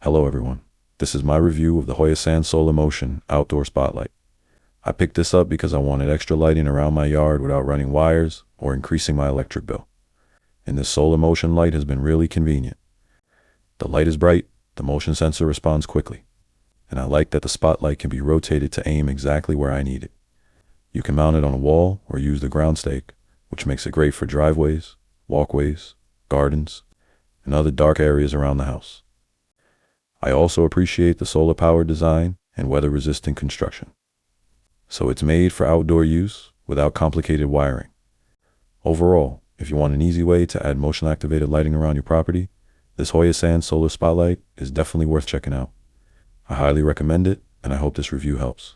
Hello everyone. This is my review of the Hoyasan Solar Motion Outdoor Spotlight. I picked this up because I wanted extra lighting around my yard without running wires or increasing my electric bill. And this Solar Motion light has been really convenient. The light is bright, the motion sensor responds quickly, and I like that the spotlight can be rotated to aim exactly where I need it. You can mount it on a wall or use the ground stake, which makes it great for driveways, walkways, gardens, and other dark areas around the house. I also appreciate the solar-powered design and weather-resistant construction. So it's made for outdoor use without complicated wiring. Overall, if you want an easy way to add motion-activated lighting around your property, this Hoyasan Solar Spotlight is definitely worth checking out. I highly recommend it, and I hope this review helps.